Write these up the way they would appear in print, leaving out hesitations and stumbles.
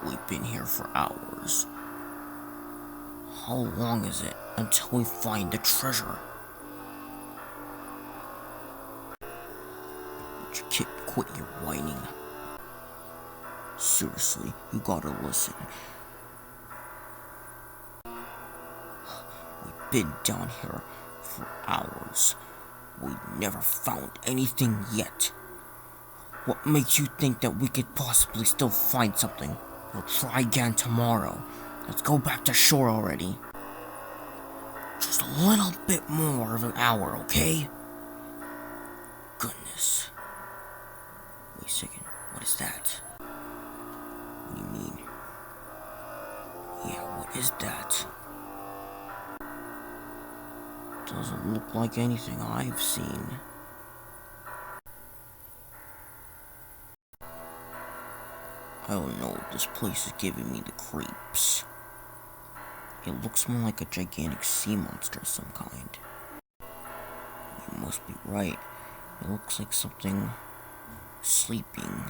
We've been here for hours. How long is it until we find the treasure? Would you quit your whining? Seriously, you gotta listen. We've been down here for hours. We never found anything yet. What makes you think that we could possibly still find something? We'll try again tomorrow. Let's go back to shore already. Just a little bit more of an hour, okay? Goodness. Wait a second. What is that? What do you mean? Yeah, what is that? Doesn't look like anything I've seen. I don't know, this place is giving me the creeps. It looks more like a gigantic sea monster of some kind. You must be right. It looks like something sleeping.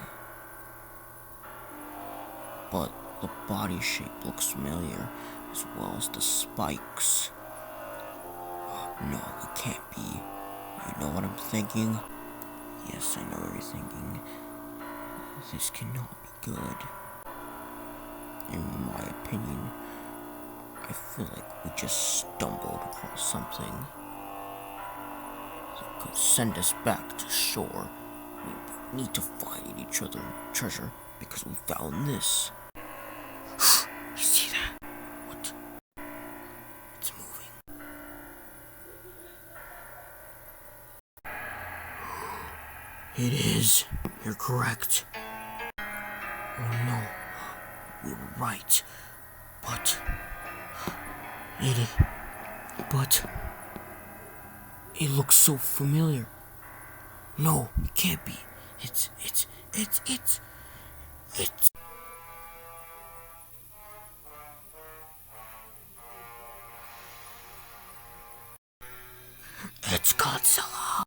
But the body shape looks familiar, as well as the spikes. No, it can't be. You know what I'm thinking? Yes, I know what you're thinking. This cannot be good. In my opinion, I feel like we just stumbled across something that could send us back to shore. We need to find each other treasure because we found this. You see that? What? It's moving. It is. You're correct. Oh no. We were right. But it looks so familiar. No, it can't be. It's Godzilla.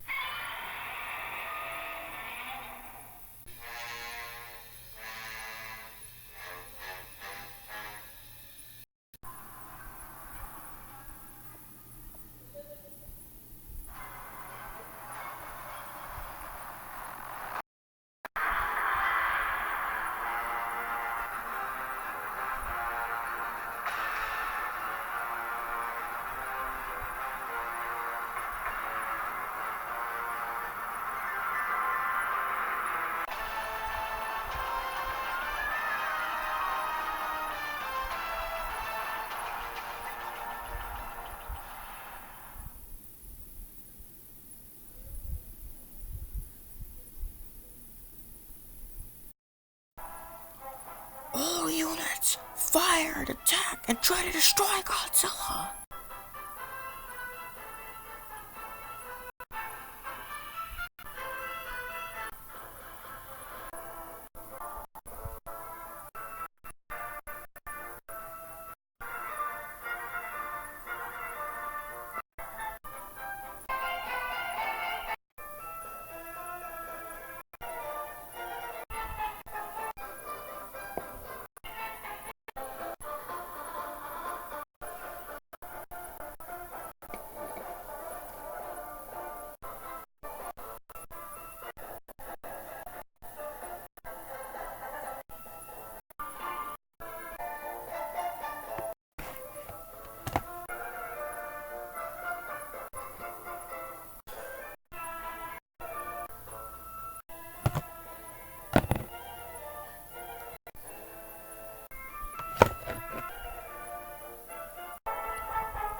All units, fire and attack and try to destroy Godzilla.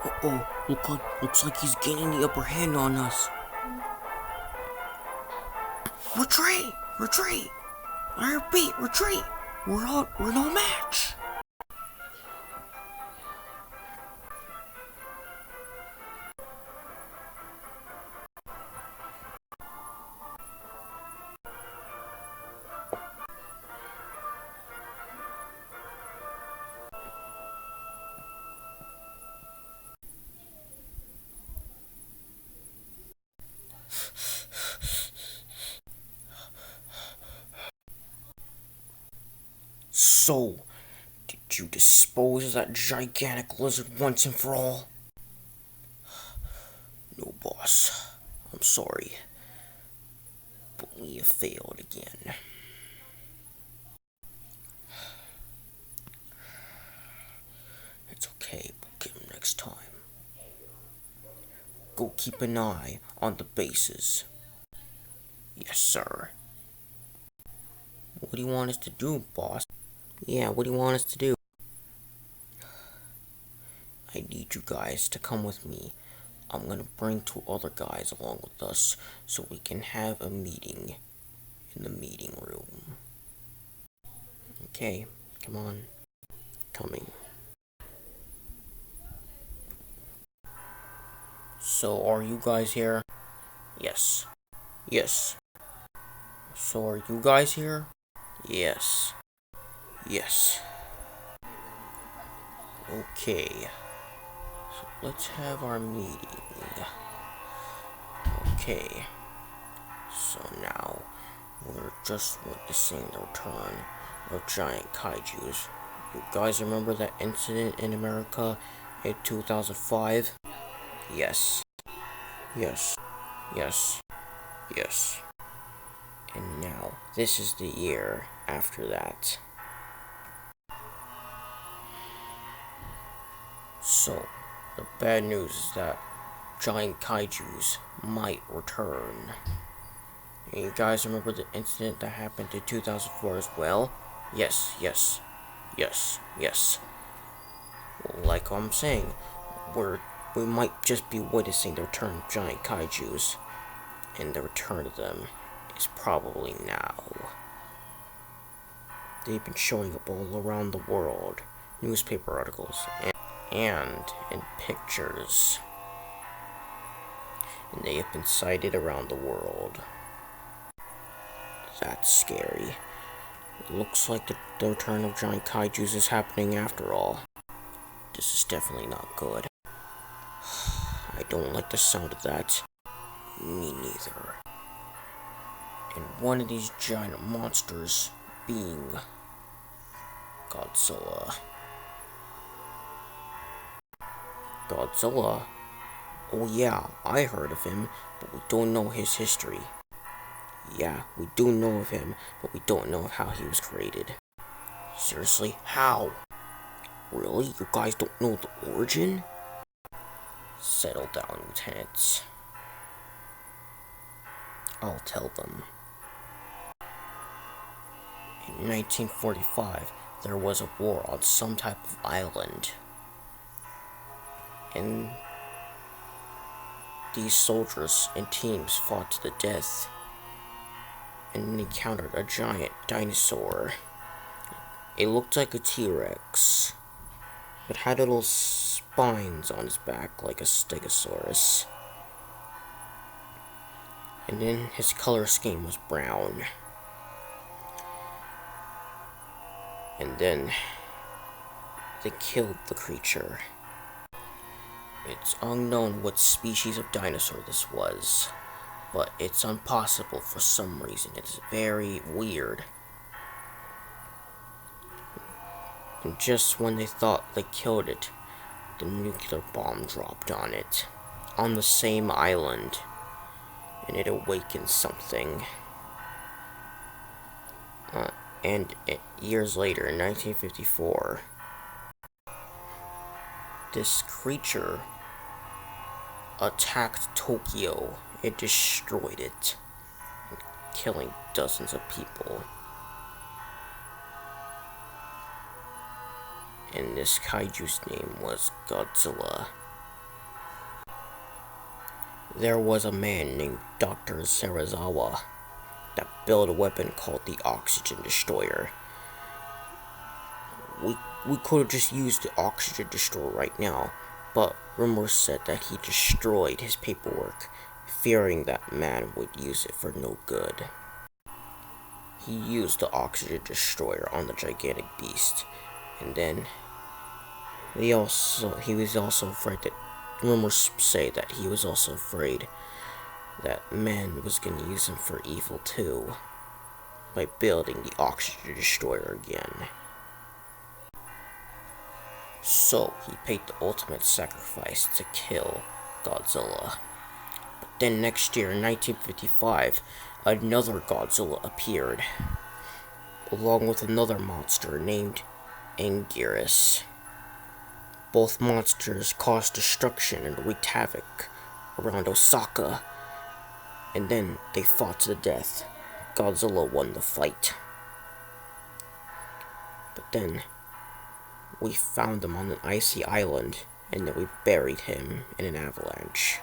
Uh-oh, looks like he's gaining the upper hand on us. Retreat! Retreat! I repeat, retreat! We're no match! So, Did you dispose of that gigantic lizard once and for all? No, boss. I'm sorry. But we have failed again. It's okay, we'll get him next time. Go keep an eye on the bases. Yes, sir. What do you want us to do, boss? Yeah, what do you want us to do? I need you guys to come with me. I'm gonna bring two other guys along with us so we can have a meeting in the meeting room. Okay, come on. Coming. So, are you guys here? Yes. Yes. So, are you guys here? Yes. Yes. Okay. So, let's have our meeting. Okay. So now, we're just witnessing the return of giant kaijus. You guys remember that incident in America in 2005? Yes. Yes. Yes. Yes. And now, this is the year after that. So, the bad news is that giant kaijus might return. And you guys remember the incident that happened in 2004 as well? Yes, yes, yes, yes. Well, like I'm saying, we might just be witnessing the return of giant kaijus. And the return of them is probably now. They've been showing up all around the world. Newspaper articles and in pictures. And they have been sighted around the world. That's scary. It looks like the return of giant kaijus is happening after all. This is definitely not good. I don't like the sound of that. Me neither. And one of these giant monsters being Godzilla. Godzilla? Oh yeah, I heard of him, but we don't know his history. Yeah, we do know of him, but we don't know how he was created. Seriously? How? Really? You guys don't know the origin? Settle down, lieutenants. I'll tell them. In 1945, there was a war on some type of island. And these soldiers in teams fought to the death and encountered a giant dinosaur. It looked like a T-Rex. It had little spines on his back like a stegosaurus. And then his color scheme was brown. And then they killed the creature. It's unknown what species of dinosaur this was, but it's impossible for some reason. It's very weird. And just when they thought they killed it, the nuclear bomb dropped on it, on the same island, and it awakened something. And years later, in 1954, this creature attacked Tokyo. It destroyed it, killing dozens of people. And this kaiju's name was Godzilla. There was a man named Dr. Serizawa that built a weapon called the Oxygen Destroyer. We could have just used the Oxygen Destroyer right now, but rumors said that he destroyed his paperwork, fearing that man would use it for no good. He used the Oxygen Destroyer on the gigantic beast, and then he was also afraid that rumors say that he was also afraid that man was going to use him for evil too, by building the Oxygen Destroyer again. So he paid the ultimate sacrifice to kill Godzilla. But then next year, in 1955, another Godzilla appeared, along with another monster named Anguiras. Both monsters caused destruction and wreaked havoc around Osaka, and then they fought to the death. Godzilla won the fight. But then we found him on an icy island, and then we buried him in an avalanche.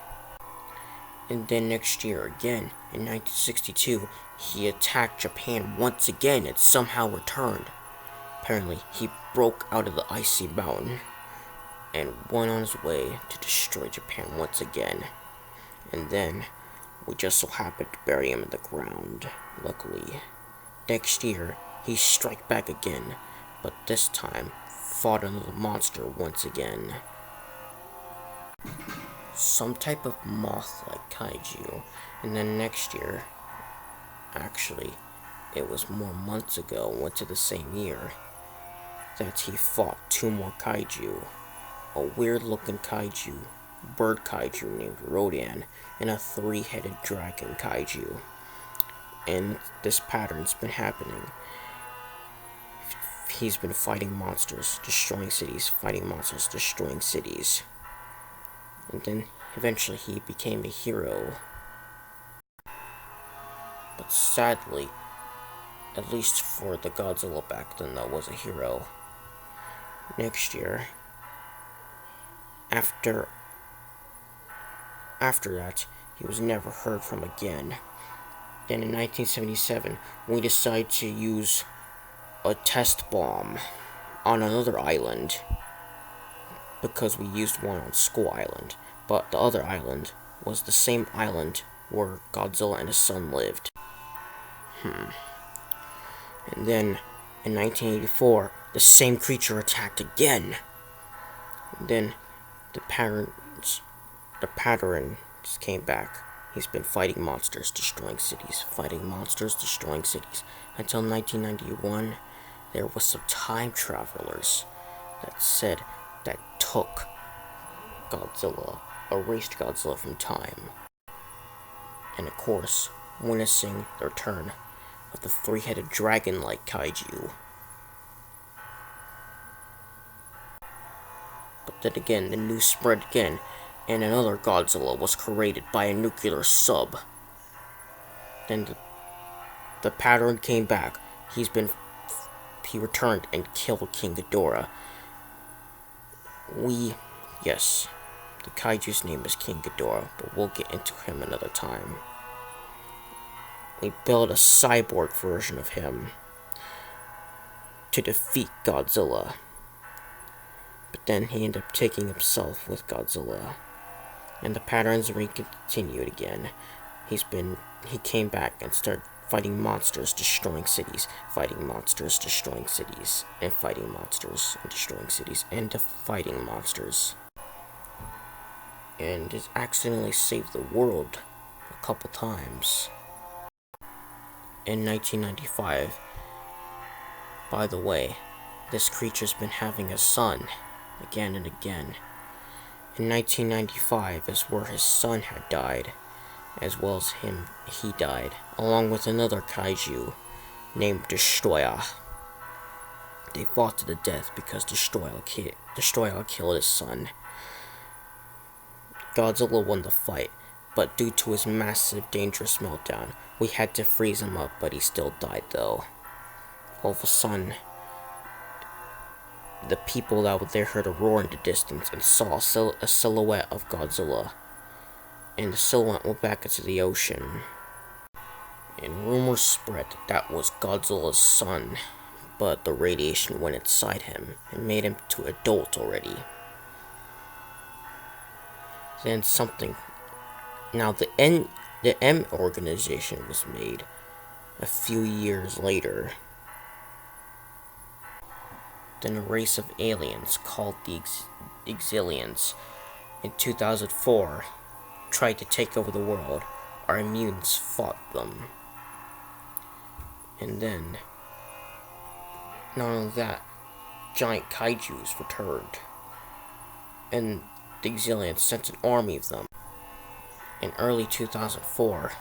And then next year again, in 1962, he attacked Japan once again and somehow returned. Apparently, he broke out of the icy mountain and went on his way to destroy Japan once again. And then, we just so happened to bury him in the ground, luckily. Next year, he struck back again, but this time, fought another monster once again. Some type of moth-like kaiju. And then next year, actually, it was more months ago, went to the same year, that he fought two more kaiju. A weird-looking kaiju, bird kaiju named Rodan, and a three-headed dragon kaiju. And this pattern's been happening. He's been fighting monsters, destroying cities, fighting monsters, destroying cities. And then, eventually, he became a hero. But sadly, at least for the Godzilla back then, that was a hero. Next year, after that, he was never heard from again. Then in 1977, we decided to use a test bomb on another island, because we used one on Skull Island, but the other island was the same island where Godzilla and his son lived. And then, in 1984, the same creature attacked again. And then, the pattern just came back. He's been fighting monsters, destroying cities, fighting monsters, destroying cities. Until 1991, there was some time travelers that took Godzilla, erased Godzilla from time. And of course, witnessing the return of the three-headed dragon-like kaiju. But then again, the news spread again, and another Godzilla was created by a nuclear sub. Then the pattern came back. He returned and killed King Ghidorah. Yes, the kaiju's name is King Ghidorah, but we'll get into him another time. We built a cyborg version of him to defeat Godzilla. But then he ended up taking himself with Godzilla. And the patterns continued again. He came back and started fighting monsters, destroying cities, fighting monsters, destroying cities, and fighting monsters, and destroying cities, and fighting monsters. And has accidentally saved the world a couple times. In 1995, by the way, this creature's been having a son again and again. In 1995 is where his son had died, as well as he died, along with another kaiju named Destroyer. They fought to the death because Destroyer killed his son. Godzilla won the fight, but due to his massive, dangerous meltdown, we had to freeze him up, but he still died though. All of a sudden, the people that were there heard a roar in the distance and saw a silhouette of Godzilla. And the silhouette went back into the ocean. And rumors spread that was Godzilla's son, but the radiation went inside him and made him to adult already. Then Now the M organization was made a few years later. Then a race of aliens called the Exilians in 2004 tried to take over the world. Our mutants fought them. And then, not only that, giant kaijus returned and the aliens sent an army of them. In early 2004,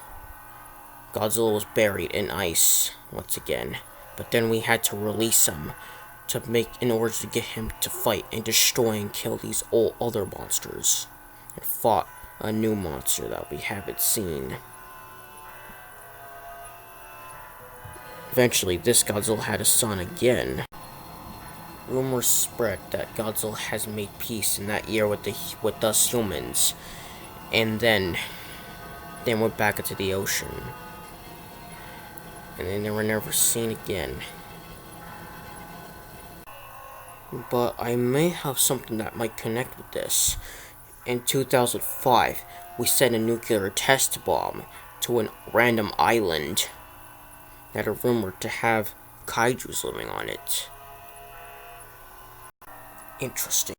Godzilla was buried in ice once again, but then we had to release him in order to get him to fight and destroy and kill these old other monsters, and fought a new monster that we haven't seen. Eventually, this Godzilla had a son again. Rumors spread that Godzilla has made peace in that year with us humans, and then went back into the ocean, and then they were never seen again. But I may have something that might connect with this. In 2005, we sent a nuclear test bomb to a random island that are rumored to have kaijus living on it. Interesting.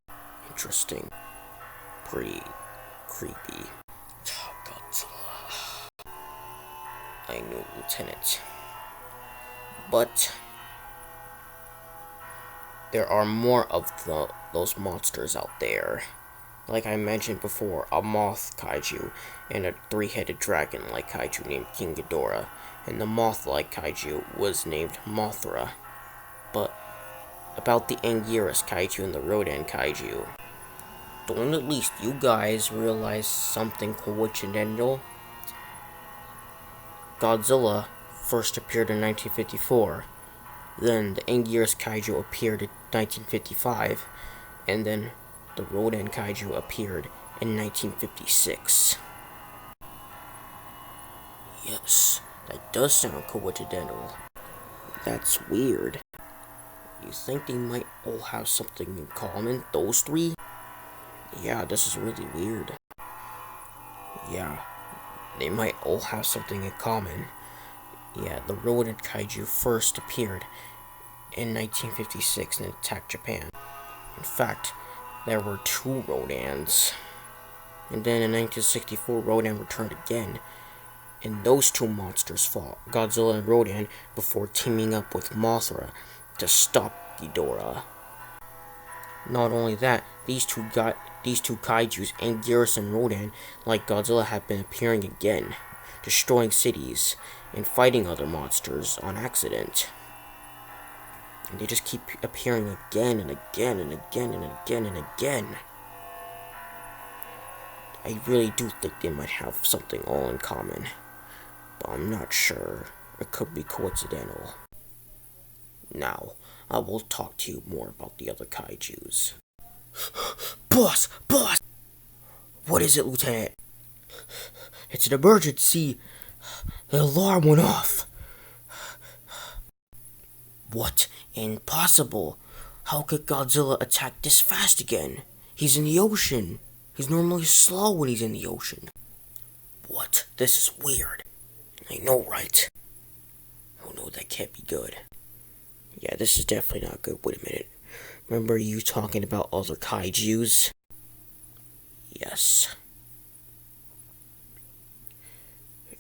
Pretty creepy. Godzilla. I knew, Lieutenant. But there are more of those monsters out there. Like I mentioned before, a moth kaiju and a three-headed dragon-like kaiju named King Ghidorah, and the moth-like kaiju was named Mothra. But about the Anguiras Kaiju and the Rodan Kaiju, don't at least you guys realize something coincidental? Godzilla first appeared in 1954, then the Anguiras Kaiju appeared in 1955, and then the Rodan Kaiju appeared in 1956. Yes, that does sound coincidental. That's weird. You think they might all have something in common, those three? Yeah, this is really weird. Yeah, they might all have something in common. Yeah, the Rodan Kaiju first appeared in 1956 and attacked Japan. In fact, there were two Rodans. And then in 1964, Rodan returned again. And those two monsters fought, Godzilla and Rodan, before teaming up with Mothra to stop Ghidorah. Not only that, these two kaijus, Anguiras and Rodan, like Godzilla, have been appearing again, destroying cities and fighting other monsters on accident. And they just keep appearing again and again and again and again and again. I really do think they might have something all in common, but I'm not sure. It could be coincidental. Now, I will talk to you more about the other kaijus. Boss! What is it, Lieutenant? It's an emergency. The alarm went off. What? Impossible. How could Godzilla attack this fast again? He's in the ocean. He's normally slow when he's in the ocean. What? This is weird. I know, right? Oh no, that can't be good. Yeah, this is definitely not good. Wait a minute. Remember you talking about other kaijus? Yes.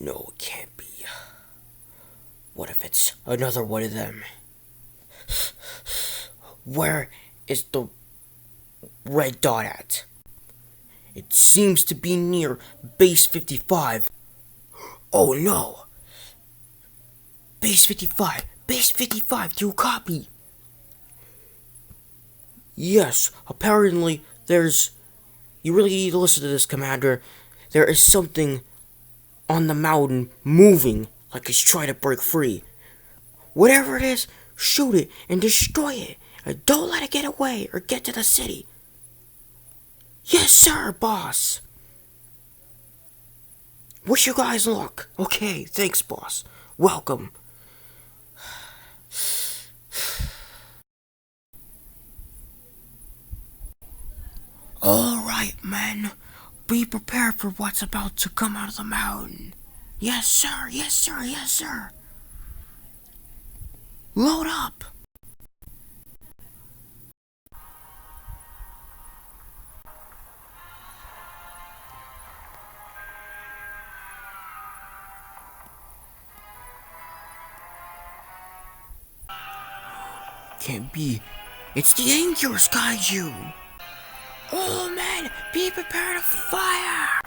No, it can't be. What if it's another one of them? Where is the red dot at? It seems to be near Base 55. Oh no! Base 55! Base 55, do you copy? Yes, apparently there's... You really need to listen to this, Commander. There is something on the mountain moving like it's trying to break free. Whatever it is, shoot it and destroy it. And don't let it get away or get to the city. Yes, sir, boss. Wish you guys luck. Okay, thanks, boss. Welcome. Alright, men. Be prepared for what's about to come out of the mountain. Yes, sir. Yes, sir. Yes, sir. Load up. Can't be. It's the Anguiras Kaiju. All men, be prepared to fire!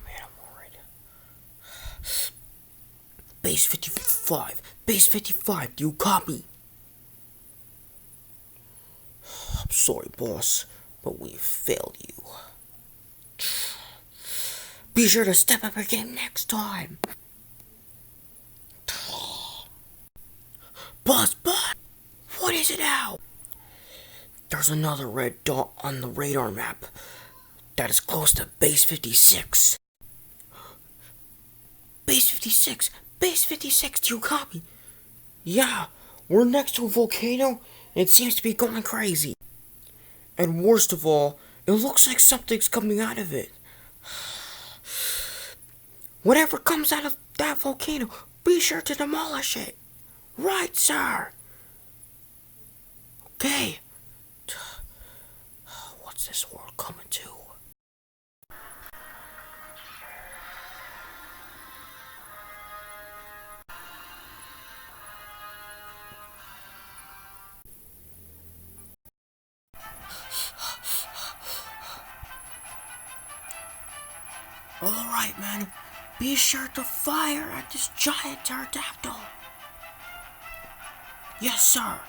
Man, I'm worried. Base 55. Base 55, do you copy? I'm sorry, boss, but we failed you. Be sure to step up your game next time. Boss, what is it now? There's another red dot on the radar map that is close to Base 56. Base 56, Base 56, do you copy? Yeah, we're next to a volcano and it seems to be going crazy. And worst of all, it looks like something's coming out of it. Whatever comes out of that volcano, be sure to demolish it. Right, sir. Okay. What's this world coming to? Alright, man. Be sure to fire at this giant pterodactyl. Yes, sir.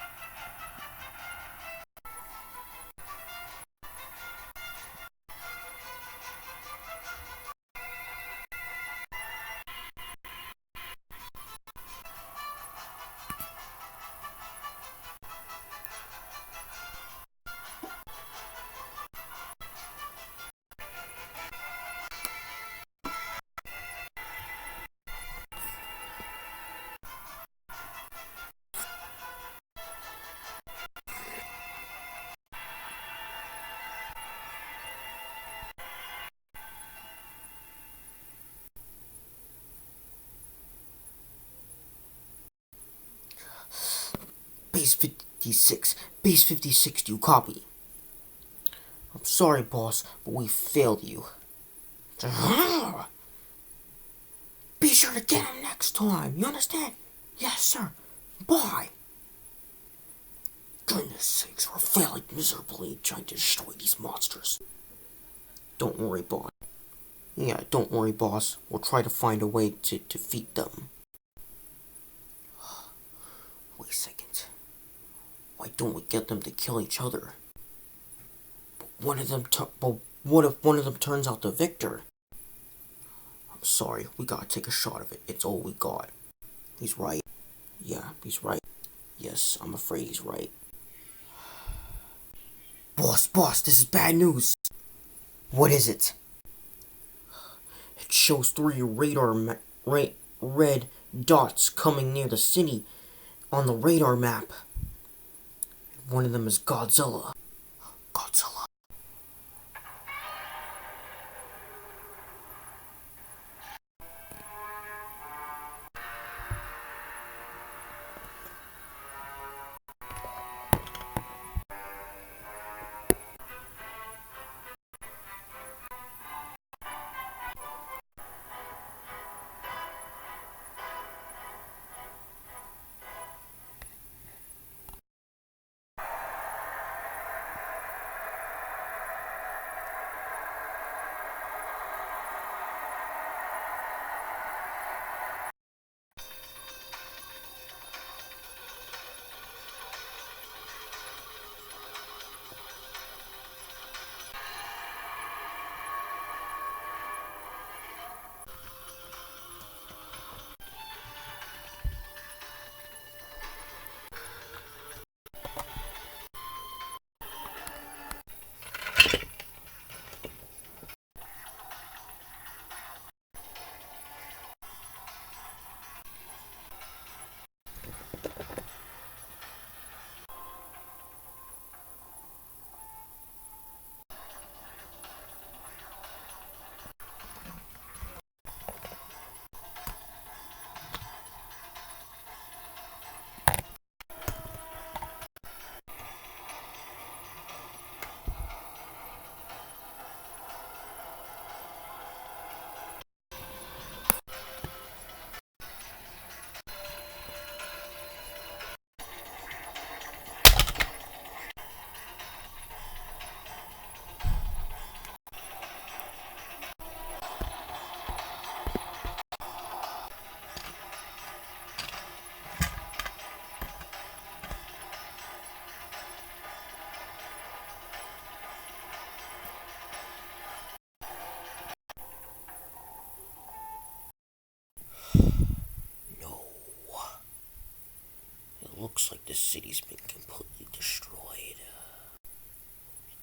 Base 56. Base 56, do you copy? I'm sorry, boss, but we failed you. Be sure to get him next time, you understand? Yes, sir. Bye. Goodness sakes, we're failing miserably trying to destroy these monsters. Don't worry, boss. Yeah, don't worry, boss. We'll try to find a way to defeat them. Wait a second. Why don't we get them to kill each other? But what if one of them turns out the victor? I'm sorry, we gotta take a shot of it. It's all we got. He's right. Yeah, he's right. Yes, I'm afraid he's right. Boss, this is bad news. What is it? It shows 3 red dots coming near the city on the radar map. One of them is Godzilla. Godzilla.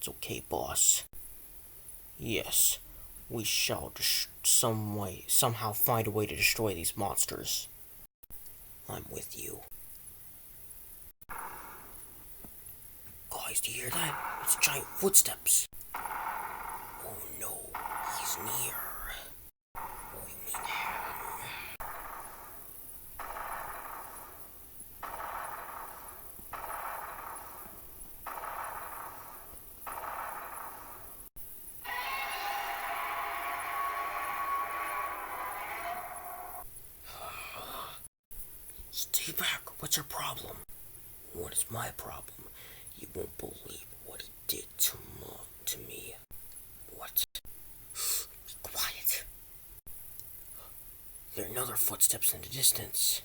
It's okay, boss. Yes, we shall somehow find a way to destroy these monsters. I'm with you. Guys, do you hear that? It's giant footsteps. Oh no, he's near. Oh, you mean him? Stay back. What's your problem? What is my problem? You won't believe what he did to me. What? Be quiet. There are another footsteps in the distance.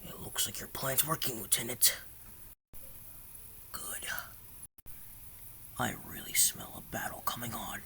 It looks like your plan's working, Lieutenant. Good. I really smell a battle coming on.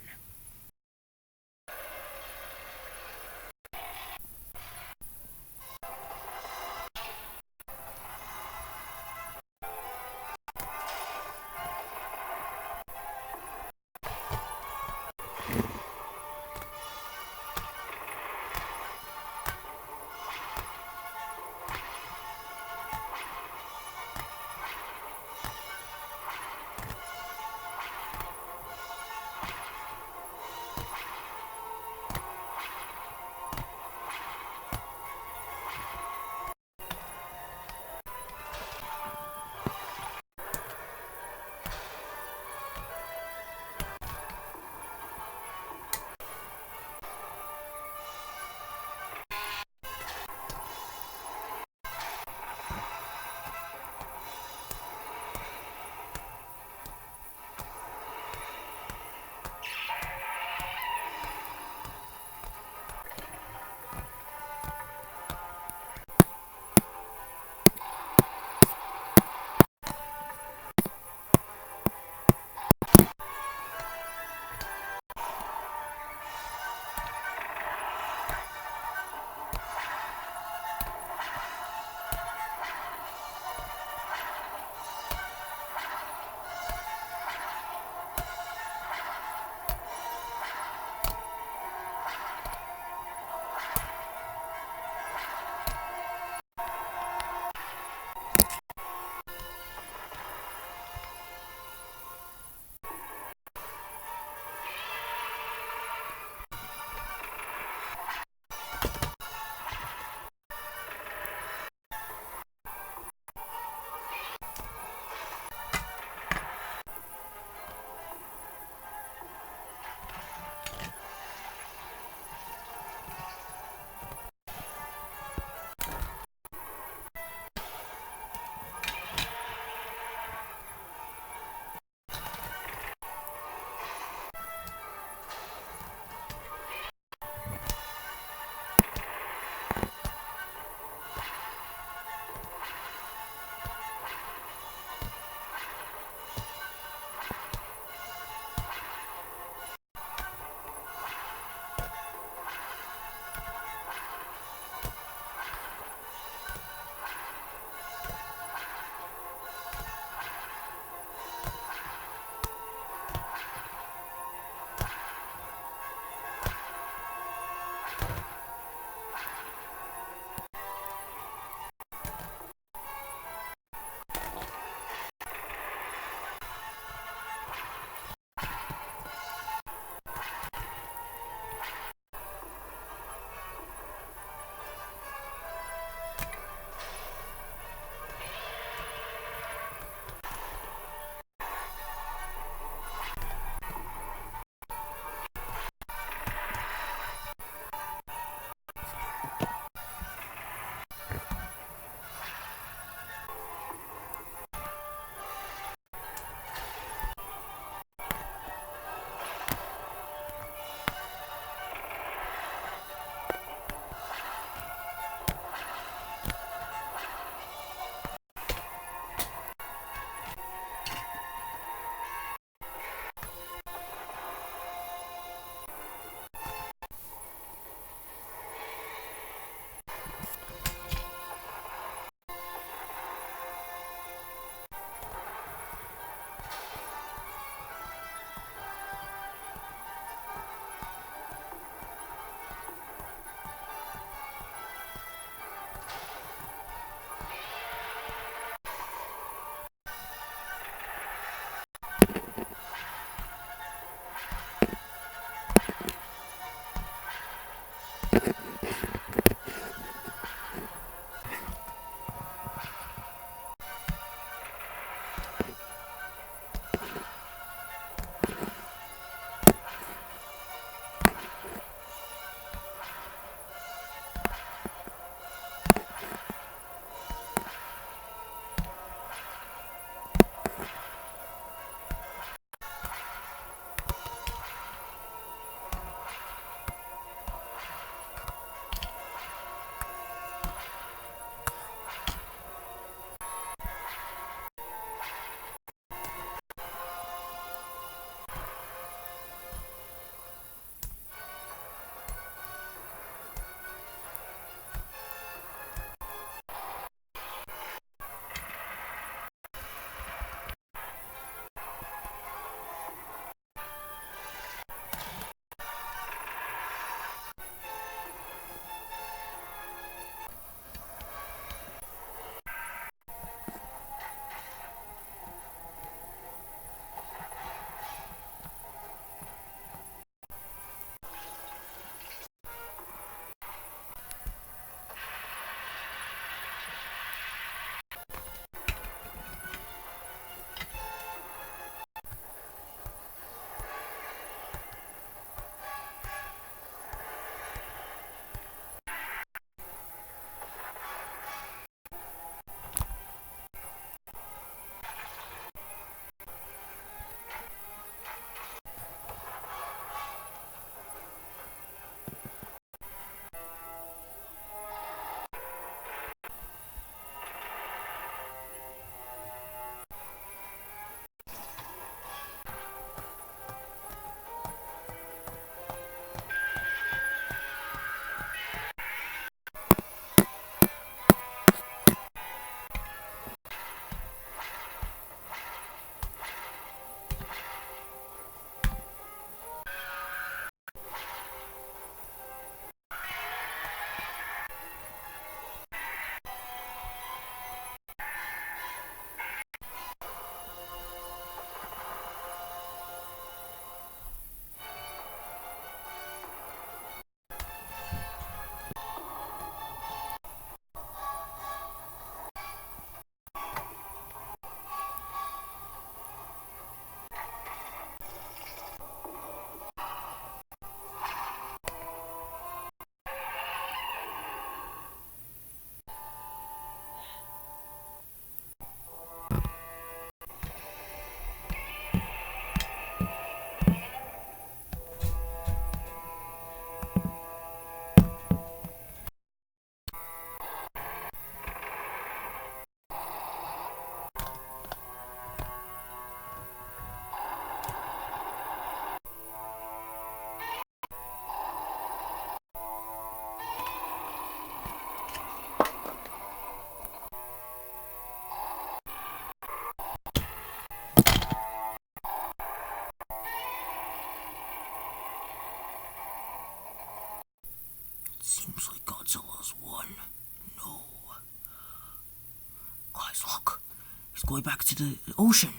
He's going back to the ocean.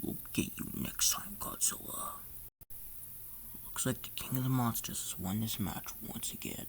We'll get you next time, Godzilla. Looks like the King of the Monsters has won this match once again.